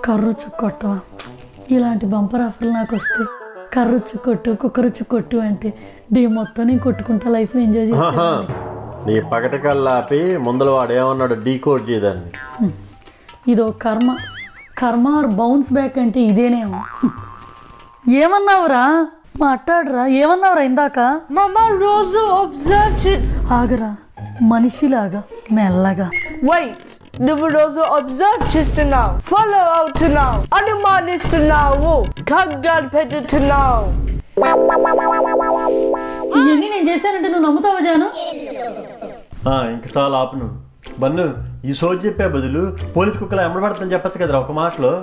కర్రొచ్చు కొట్టవా? ఇలాంటి బంపర్ ఆఫర్లు నాకు వస్తే కర్రొచ్చు కొట్టు, కుక్కరొచ్చు కొట్టు అంటే డే మొత్తం నేను కొట్టుకుంటా లైఫ్ ఎంజాయ్ చేస్తాను. నీ పగటికల్లా ఆపి ముందర వాడు ఏమన్నాడు డీకోడ్ చేయదాన్ని. ఇదో కర్మ ఆర్ బౌన్స్ బ్యాక్ అంటే ఇదేనేమో. ఏమన్నావురా? మాట్లాడరా, ఏమన్నావురా ఇందాక? Mama Rosa observed it. ఆగరా, మనిషిలాగా మెల్లగా. Wait, the Rosa observed just now. Follow out to now. Anumanis to now. Kagad pedal to now. ఇవన్నీ నేను చేశానంటే నువ్వు నమ్ముతావా జాను? ఇంక చాలా ఆపు నువ్వు. బన్ను ఈ సోజ్ చెప్పే బదులు పోలీస్ కుక్కలా ఎమ్మడబడతాను చెప్పచ్చు కదరా ఒక మాటలో.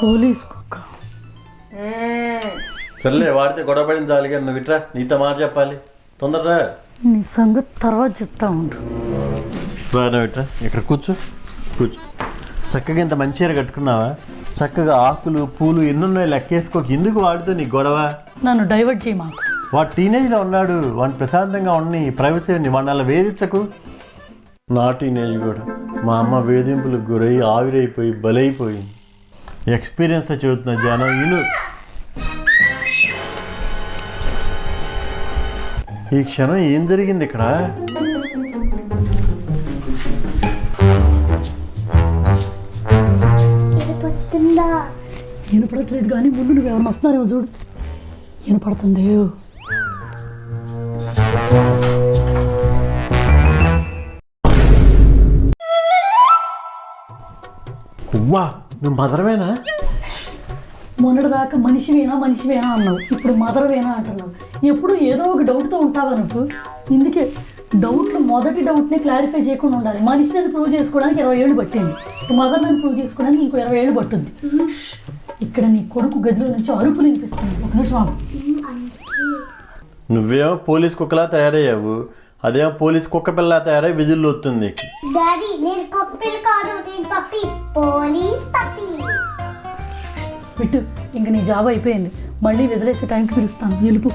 పోలీస్ కుక్క సర్లే వాడితే గొడవ పడిన చాలు కానీ నువ్వు ఇట్రా, నీతో మాట చెప్పాలి. తొందరరా. నీ సంగతి తర్వాత చెప్తా ఉండు. బాగా ఇట్రా, ఇక్కడ కూర్చో. చక్కగా ఇంత మంచి చీర కట్టుకున్నావా? చక్కగా ఆకులు పూలు ఎన్నున్నాయి లెక్కేసుకోక ఎందుకు వాడితో నీకు గొడవ? నన్ను డైవర్ట్ చేయి మాకు. వాడు టీనేజ్లో ఉన్నాడు, వాడిని ప్రశాంతంగా ఉండని ప్రైవసీని వాడిని అలా వేధించకు. నా టీనేజ్ కూడా మా అమ్మ వేధింపులకు గురై ఆవిరైపోయి బలైపోయింది. ఎక్స్పీరియన్స్తో చెబుతున్నా జనం ఇను. ఈ క్షణం ఏం జరిగింది ఇక్కడ? వినపడట్లేదు కానీ ముందు నువ్వు ఎవరిని వస్తున్నారేమో చూడు. వినపడుతుంది. వా, నువ్వు మదరవేనా? మొన్నటిదాకా మనిషివేనా అన్నావు, ఇప్పుడు మదరవేనా అంటున్నావు. ఎప్పుడు ఏదో ఒక డౌట్తో ఉంటావా నువ్వు? ఇందుకే డౌట్లు మొదటి డౌట్ని క్లారిఫై చేయకుండా ఉండాలి. మనిషిని ప్రూవ్ చేసుకోవడానికి 20 ఏళ్ళు పట్టింది, మదర్ని ప్రూవ్ చేసుకోవడానికి ఇంకో 20 ఏళ్ళు పట్టుద్ది. ఇక్కడ నీ కొడుకు గదిలో నుంచి అరుపులు వినిపిస్తుంది. ఒక నిమిషం. నువ్వేమో పోలీస్ కుక్కలా తయారయ్యావు, అదేమో పోలీస్ కుక్క పిల్ల తయారై విజిల్లు వస్తుంది. పెట్టు, ఇంక నీ జాబ్ అయిపోయింది. మళ్ళీ విజిలేసే టైంకి పిలుస్తాను. నిలుపు.